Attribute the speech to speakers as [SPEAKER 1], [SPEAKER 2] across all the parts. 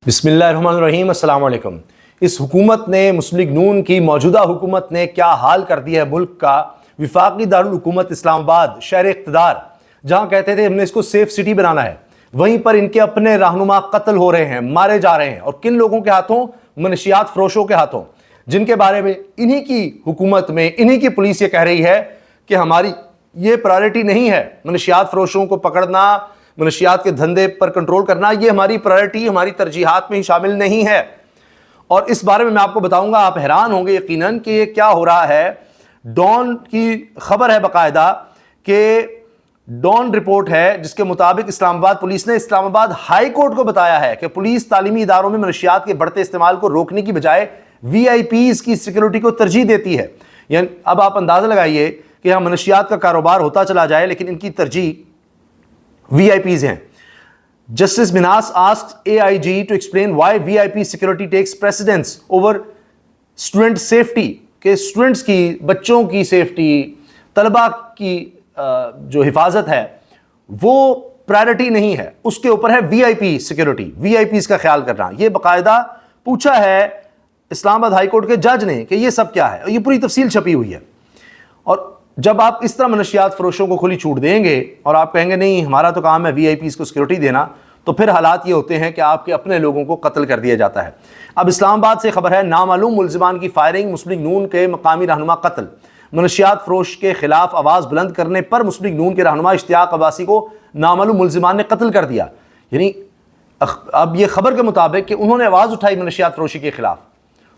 [SPEAKER 1] बिस्मिल्लाहिर्रहमानिर्रहीम, अस्सलाम वालेकुम। इस हुकूमत ने, मुस्लिम लीग नून की मौजूदा हुकूमत ने क्या हाल कर दिया है मुल्क का। विफाकी दारुल हुकूमत इस्लामाबाद शहर इक़्तिदार, जहाँ कहते थे हमने इसको सेफ सिटी बनाना है, वहीं पर इनके अपने रहनुमा कत्ल हो रहे हैं, मारे जा रहे हैं। और किन लोगों के हाथों? मनशियात फरोशों के हाथों, जिनके बारे में इन्हीं की हुकूमत में, इन्हीं की पुलिस ये कह रही है कि हमारी ये प्रायोरिटी नहीं है। मनशियात फरोशों को पकड़ना, मनशियात के धंधे पर कंट्रोल करना, ये हमारी प्रायोरिटी, हमारी तरजीहात में ही शामिल नहीं है। और इस बारे में मैं आपको बताऊंगा, आप हैरान होंगे यकीनन कि ये क्या हो रहा है। डॉन की खबर है बाकायदा कि डॉन रिपोर्ट है जिसके मुताबिक इस्लामाबाद पुलिस ने इस्लामाबाद हाई कोर्ट को बताया है कि पुलिस तालीमी इदारों में मनशियात के बढ़ते इस्तेमाल को रोकने की बजाय VIPs की सिक्योरिटी को तरजीह देती है। यानी अब आप अंदाजा लगाइए कि यहाँ मनशियात का कारोबार होता चला जाए, लेकिन इनकी तरजीह VIPs हैं। Justice Minas asked AIG to explain why VIP security takes precedence over student safety, कि स्टूडेंट्स की, बच्चों की सेफ्टी, तलबा की जो हिफाजत है वो प्रायोरिटी नहीं है, उसके ऊपर है VIP सिक्योरिटी, VIPs का ख्याल करना। ये बाकायदा पूछा है इस्लामाबाद हाई कोर्ट के जज ने कि ये सब क्या है, और ये पूरी तफसील छपी हुई है। और जब आप इस तरह मनशियात फरोशों को खुली छूट देंगे और आप कहेंगे नहीं हमारा तो काम है VIPs को सिक्योरिटी देना, तो फिर हालात ये होते हैं कि आपके अपने लोगों को कत्ल कर दिया जाता है। अब इस्लामाबाद से खबर है, नामालूम मुल्जिमान की फायरिंग, मुस्लिम लीग नून के मकामी रहनुमा कत्ल। मनशियात फरोश के खिलाफ आवाज़ बुलंद करने पर मुस्लिम लीग नून के रहनुमा इश्तियाक अब्बासी को नामालूम मुल्जिमान ने कत्ल कर दिया। यानी अब ये खबर के मुताबिक कि उन्होंने आवाज़ उठाई मनशियात फरोशी के खिलाफ,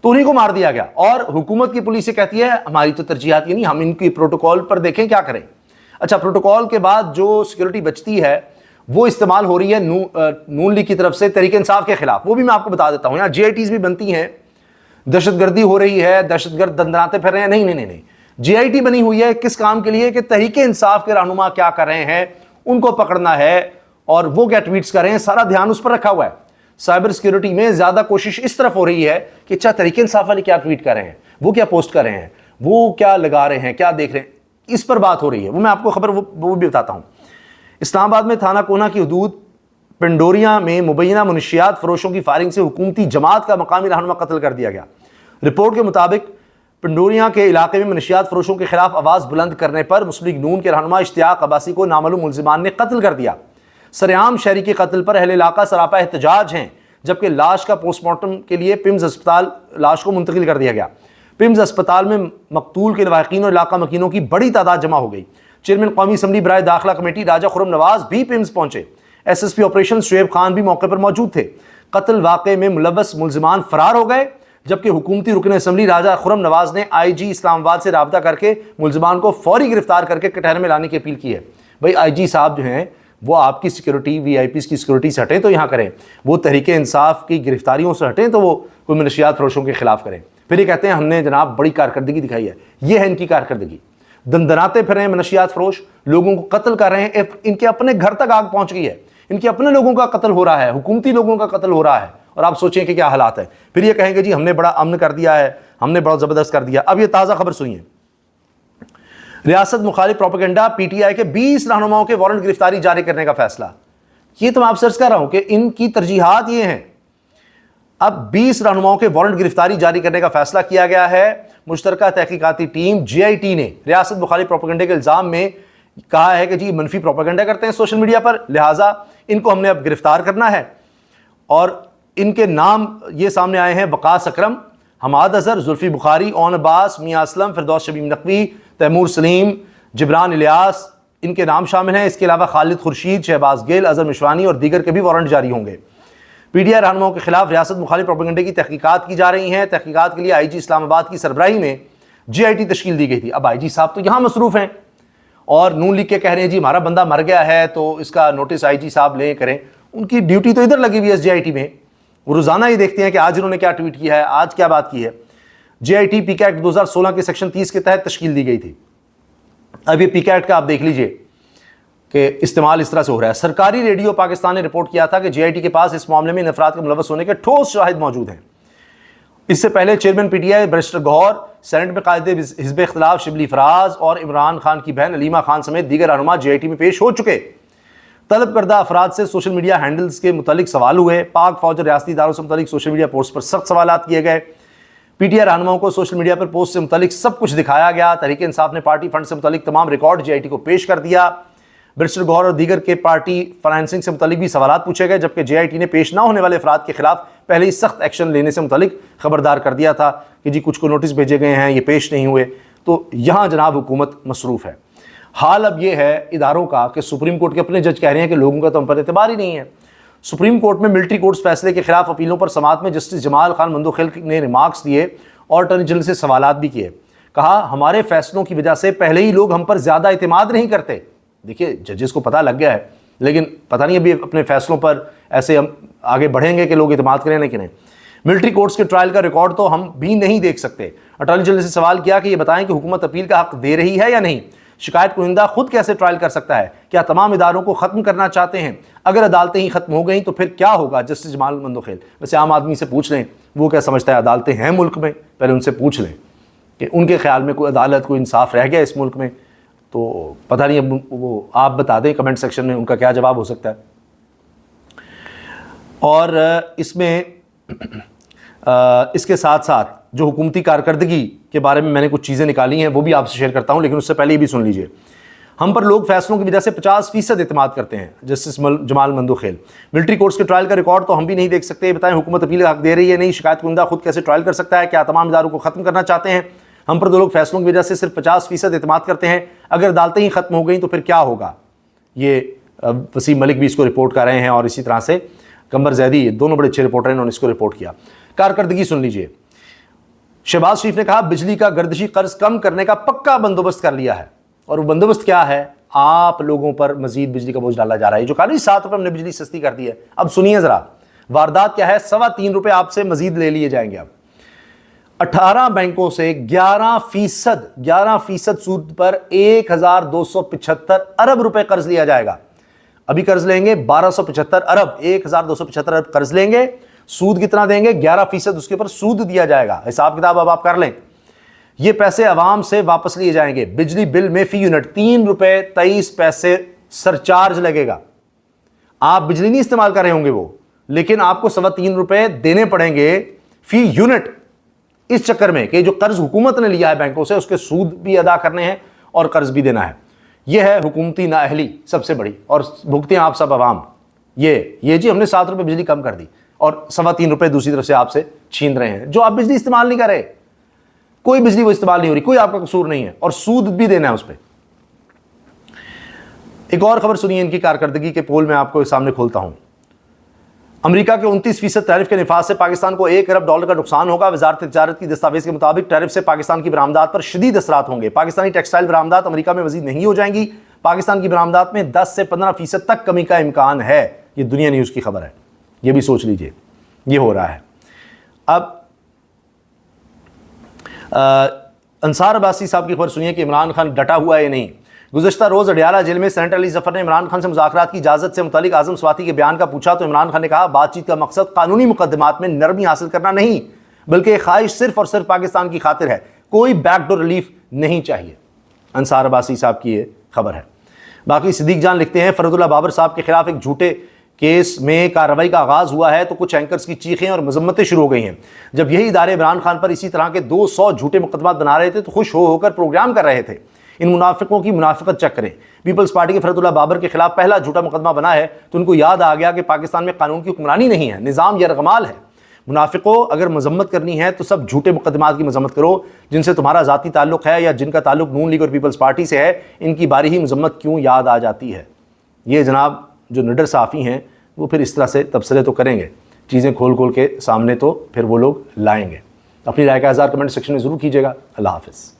[SPEAKER 1] तो उन्हीं को मार दिया गया। और हुकूमत की पुलिस से कहती है हमारी तो तरजीहात ये नहीं, हम इनकी प्रोटोकॉल पर देखें क्या करें। अच्छा, प्रोटोकॉल के बाद जो सिक्योरिटी बचती है वो इस्तेमाल हो रही है नून लीग की तरफ से तहरीक इंसाफ के खिलाफ। वो भी मैं आपको बता देता हूँ। यहाँ GITs भी बनती हैं, दहशतगर्दी हो रही है, दहशतगर्द दंदनाते फिर रहे हैं। नहीं, GIT बनी हुई है किस काम के लिए? कि तहरीक इंसाफ के रहनुमा क्या कर रहे हैं उनको पकड़ना है, और वो क्या ट्वीट्स कर रहे हैं, सारा ध्यान उस पर रखा हुआ है। साइबर सिक्योरिटी में ज़्यादा कोशिश इस तरफ हो रही है कि अच्छा तहरीक इंसाफ वाले क्या ट्वीट कर रहे हैं, वो क्या पोस्ट कर रहे हैं, वो क्या लगा रहे हैं, क्या देख रहे हैं, इस पर बात हो रही है। वो मैं आपको खबर वो भी बताता हूँ। इस्लामाबाद में थाना कोना की हदूद पंडोरिया में मुबैना मनशियात फरोशों की फायरिंग से हुकूमती जमात का मकामी रहनुमा कत्ल कर दिया गया। रिपोर्ट के मुताबिक पंडोरिया के इलाके में मनशियात फरोशों के खिलाफ आवाज़ बुलंद करने पर मुस्लिम लीग नून के रहनुमा इश्तियाक अब्बासी को नामालूम मुल्जिमान ने कत्ल कर दिया। सरेआम शहरी के कत्ल पर अहले इलाका सरापा एहतजाज हैं, जबकि लाश का पोस्टमार्टम के लिए पिम्स अस्पताल लाश को मुंतकिल कर दिया गया। पिम्स अस्पताल में मकतूल के लवाकिन और इलाका मकीनों की बड़ी तादाद जमा हो गई। चेयरमैन कौमी असम्बली बराए दाखिला कमेटी राजा खुर्रम नवाज भी पिम्स पहुंचे। SSP ऑपरेशन शुएब खान भी मौके पर मौजूद थे। कत्ल वाक़े में मुलव्वस मुल्जिमान फरार हो गए, जबकि हुकूमती रुकन असम्बली राजा खुर्रम नवाज ने IG इस्लामाबाद से राब्ता करके मुल्जिमान को फौरी गिरफ्तार करके कटहरे में लाने की अपील की है। भाई IG साहब जो हैं वो आपकी सिक्योरिटी, VIPs की सिक्योरिटी से हटें तो यहाँ करें, वो तहरीक इंसाफ की गिरफ्तारियों से हटें तो वो कोई मनशियात फरोशों के खिलाफ करें। फिर ये कहते हैं हमने जनाब बड़ी कारकर्दगी दिखाई है। ये है इनकी कारकर्दगी। दंदनाते फिर रहे हैं मनशियात फरोश, लोगों को कत्ल कर रहे हैं, इनके अपने घर तक आग पहुँच गई है, इनके अपने लोगों का कत्ल हो रहा है, हुकूमती लोगों का कत्ल हो रहा है। और आप सोचें कि क्या हालात है। फिर ये कहेंगे जी हमने बड़ा अमन कर दिया है, हमने बड़ा ज़बरदस्त कर दिया। अब ये ताज़ा खबर सुनिए। रियासत मुखालिफ प्रोपेगेंडा PTI के 20 रहनुमाओं के वारंट गिरफ्तारी जारी करने का फैसला। ये तो मैं आप सर्च कर रहा हूं कि इनकी तरजीहात ये हैं। अब 20 रहनुमाओं के वारंट गिरफ्तारी जारी करने का फैसला किया गया है। मुश्तरका तहकीकाती टीम GIT ने रियासत मुखालिफ प्रोपेगेंडा के इल्ज़ाम में कहा है कि जी मनफी प्रोपेगेंडा करते हैं सोशल मीडिया पर, लिहाजा इनको हमने अब गिरफ्तार करना है। और इनके नाम ये सामने आए हैं: वकास अकरम, हमाद अजहर, जुल्फी बुखारी, ओन अब्बास, मियां असलम, फिरदौस शबीम नकवी, तैमूर सलीम, जिब्रान इलियास, इनके नाम शामिल हैं। इसके अलावा खालिद खुर्शीद, शहबाज गिल, अजहर मिशवानी और दीगर के भी वारंट जारी होंगे। PTI रहनुमाओं के खिलाफ रियासत मुखालिफ प्रोपेगेंडे की तहकीकात की जा रही हैं। तहकीकात के लिए IG इस्लामाबाद की सरबराही में GIT तश्कील दी गई थी। अब IG साहब तो यहाँ मसरूफ़ हैं और नून लीग के कह रहे हैं जी हमारा बंदा मर गया है तो इसका नोटिस IG साहब लें करें। उनकी ड्यूटी तो इधर लगी हुई है GIT में, वो रोज़ाना ही देखते हैं कि आज इन्होंने क्या ट्वीट किया है, आज क्या बात की है। GIT PK एक्ट 2016 के सेक्शन 30 के तहत तश्कील दी गई थी। अब ये PK एक्ट का आप देख लीजिए कि इस्तेमाल इस तरह से हो रहा है। सरकारी रेडियो पाकिस्तान ने रिपोर्ट किया था कि GIT के पास इस मामले में इन अफराद के मुलव्वस होने के ठोस शाहिद मौजूद हैं। इससे पहले chairman PTI barrister Gohar, senate में कायदे हिज़्ब इख्तिलाफ शिबली फराज और इमरान खान की बहन अलीमा खान समेत दीगर रहनुमा GIT में पेश हो चुके। طلب کردہ افراد سے سوشل میڈیا ہینڈلز کے متعلق سوال ہوئے، پاک فوج اور ریاستی اداروں سے متعلق سوشل میڈیا پوسٹ پر سخت سوالات کیے گئے، پی ٹی آئی رہنماؤں کو سوشل میڈیا پر پوسٹ سے متعلق سب کچھ دکھایا گیا، تحریک انصاف نے پارٹی فنڈ سے متعلق تمام ریکارڈ جے آئی ٹی کو پیش کر دیا، برسٹر گوہر اور دیگر کے پارٹی فائنینسنگ سے متعلق بھی سوالات پوچھے گئے، جبکہ جے آئی ٹی نے پیش نہ ہونے والے افراد کے خلاف پہلے ہی سخت ایکشن لینے سے متعلق خبردار کر دیا تھا کہ جی کچھ کو نوٹس بھیجے گئے ہیں، یہ پیش نہیں ہوئے۔ تو یہاں جناب حکومت مصروف ہے۔ حال اب یہ ہے اداروں کا کہ سپریم کورٹ کے اپنے جج کہہ رہے ہیں کہ لوگوں کا تو ہم پر اعتبار ہی نہیں ہے۔ سپریم کورٹ میں ملٹری کورٹس فیصلے کے خلاف اپیلوں پر سماعت میں جسٹس جمال خان مندوخیل نے ریمارکس دیے اور اٹارنی جنرل سے سوالات بھی کیے، کہا ہمارے فیصلوں کی وجہ سے پہلے ہی لوگ ہم پر زیادہ اعتماد نہیں کرتے۔ دیکھیے ججز کو پتہ لگ گیا ہے، لیکن پتہ نہیں ابھی اپنے فیصلوں پر ایسے ہم آگے بڑھیں گے کہ لوگ اعتماد کریں نہ کریں۔ ملٹری کورٹس کے ٹرائل کا ریکارڈ تو ہم بھی نہیں دیکھ سکتے۔ اٹارنی جنرل سے سوال کیا کہ یہ بتائیں کہ حکومت اپیل کا حق دے رہی ہے یا نہیں؟ شکایت کنندہ خود کیسے ٹرائل کر سکتا ہے؟ کیا تمام اداروں کو ختم کرنا چاہتے ہیں؟ اگر عدالتیں ہی ختم ہو گئیں تو پھر کیا ہوگا؟ جسٹس جمال مندوخیل۔ ویسے عام آدمی سے پوچھ لیں وہ کیا سمجھتا ہے عدالتیں ہیں ملک میں، پہلے ان سے پوچھ لیں کہ ان کے خیال میں کوئی عدالت کوئی انصاف رہ گیا اس ملک میں، تو پتہ نہیں اب وہ آپ بتا دیں کمنٹ سیکشن میں ان کا کیا جواب ہو سکتا ہے۔ اور اس میں اس کے ساتھ ساتھ جو حکومتی کارکردگی کے بارے میں نے کچھ چیزیں نکالی ہیں وہ بھی آپ سے شیئر کرتا ہوں، لیکن اس سے پہلے یہ بھی سن لیجئے۔ ہم پر لوگ فیصلوں کی وجہ سے 50% اعتماد کرتے ہیں، جسٹس جمال مندوخیل۔ ملٹری کورٹس کے ٹرائل کا ریکارڈ تو ہم بھی نہیں دیکھ سکتے، یہ بتائیں حکومت اپیل کا حق دے رہی ہے نہیں؟ شکایت کنندہ خود کیسے ٹرائل کر سکتا ہے؟ کیا تمام اداروں کو ختم کرنا چاہتے ہیں؟ ہم پر دو لوگ فیصلوں کی وجہ سے صرف 50% اعتماد کرتے ہیں، اگر عدالتیں ہی ختم ہو گئیں تو پھر کیا ہوگا؟ یہ وسیم ملک بھی اس کو رپورٹ کر رہے ہیں، اور اسی طرح سے قمر زیدی، دونوں بڑے اچھے رپورٹر ہیں، انہوں نے اس کو رپورٹ کیا۔ کارکردگی سن لیجئے۔ شہباز شریف نے کہا بجلی کا گردشی قرض کم کرنے کا پکا بندوبست کر لیا ہے، اور وہ بندوبست کیا ہے؟ آپ لوگوں پر مزید بجلی کا بوجھ ڈالا جا رہا ہے۔ جو کہا نہیں 7 روپے ہم نے بجلی سستی کر دی ہے، اب سنیے ذرا واردات کیا ہے؟ 3.25 روپے آپ سے مزید لے لیے جائیں گے۔ اب 18 بینکوں سے 11% سود پر 1275 ارب روپے قرض لیا جائے گا۔ ابھی قرض لیں گے 1275 ارب، 1275 ارب قرض لیں گے، سود کتنا دیں گے؟ 11% اس کے اوپر سود دیا جائے گا۔ حساب کتاب اب آپ کر لیں۔ یہ پیسے عوام سے واپس لیے جائیں گے۔ بجلی بل میں فی یونٹ 3 روپے 23 پیسے سرچارج لگے گا۔ آپ بجلی نہیں استعمال کر رہے ہوں گے وہ، لیکن آپ کو 3.25 روپے دینے پڑیں گے فی یونٹ، اس چکر میں کہ جو قرض حکومت نے لیا ہے بینکوں سے اس کے سود بھی ادا کرنے ہیں اور قرض بھی دینا ہے۔ یہ ہے حکومتی نااہلی سب سے بڑی، اور بھگتے ہیں آپ سب عوام۔ یہ جی ہم نے 7 روپے بجلی کم کر دی اور 3.25 روپے دوسری طرف سے آپ سے چھین رہے ہیں۔ جو آپ بجلی استعمال نہیں کر رہے، کوئی بجلی وہ استعمال نہیں ہو رہی، کوئی آپ کا قصور نہیں ہے، اور سود بھی دینا ہے اس پہ۔ ایک اور خبر سنیے ان کی کارکردگی کے پول میں آپ کو سامنے کھولتا ہوں۔ امریکہ کے 29% ٹیرف کے نفاذ سے پاکستان کو $1 ارب کا نقصان ہوگا۔ وزارت تجارت کی دستاویز کے مطابق ٹیرف سے پاکستان کی برآمدات پر شدید اثرات ہوں گے۔ پاکستانی ٹیکسٹائل برآمدات امریکہ میں مزید نہیں ہو جائیں گی۔ پاکستان کی برآمدات میں 10 سے 15% تک کمی کا امکان ہے۔ یہ دنیا نیوز کی خبر ہے، یہ بھی سوچ لیجئے، یہ ہو رہا ہے۔ اب انصار عباسی صاحب کی خبر سنیے کہ عمران خان ڈٹا ہوا ہے یا نہیں۔ گزشتہ روز اڈیالہ جیل میں سینیٹر علی ظفر نے عمران خان سے مذاکرات کی اجازت سے متعلق اعظم سواتی کے بیان کا پوچھا تو عمران خان نے کہا بات چیت کا مقصد قانونی مقدمات میں نرمی حاصل کرنا نہیں، بلکہ یہ خواہش صرف اور صرف پاکستان کی خاطر ہے، کوئی بیک ڈور ریلیف نہیں چاہیے۔ انصار عباسی صاحب کی یہ خبر ہے۔ باقی صدیق جان لکھتے ہیں فرد اللہ بابر صاحب کے خلاف ایک جھوٹے کیس میں کارروائی کا آغاز ہوا ہے تو کچھ اینکرز کی چیخیں اور مذمتیں شروع ہو گئی ہیں۔ جب یہی ادارے عمران خان پر اسی طرح کے 200 جھوٹے مقدمات بنا رہے تھے تو خوش ہو کر پروگرام کر رہے تھے۔ ان منافقوں کی منافقت چیک کریں۔ پیپلز پارٹی کے فرد اللہ بابر کے خلاف پہلا جھوٹا مقدمہ بنا ہے تو ان کو یاد آ گیا کہ پاکستان میں قانون کی حکمرانی نہیں ہے، نظام یرغمال ہے۔ منافقوں، اگر مذمت کرنی ہے تو سب جھوٹے مقدمات کی مذمت کرو جن سے تمہارا ذاتی تعلق ہے یا جن کا تعلق نون لیگ اور پیپلز پارٹی سے ہے، ان کی باری ہی مذمت کیوں یاد آ جاتی ہے۔ یہ جناب جو نڈر صحافی ہیں وہ پھر اس طرح سے تبصرے تو کریں گے، چیزیں کھول کھول کے سامنے تو پھر وہ لوگ لائیں گے۔ اپنی رائے کا اظہار کمنٹ سیکشن میں ضرور کیجیے گا۔ اللہ حافظ۔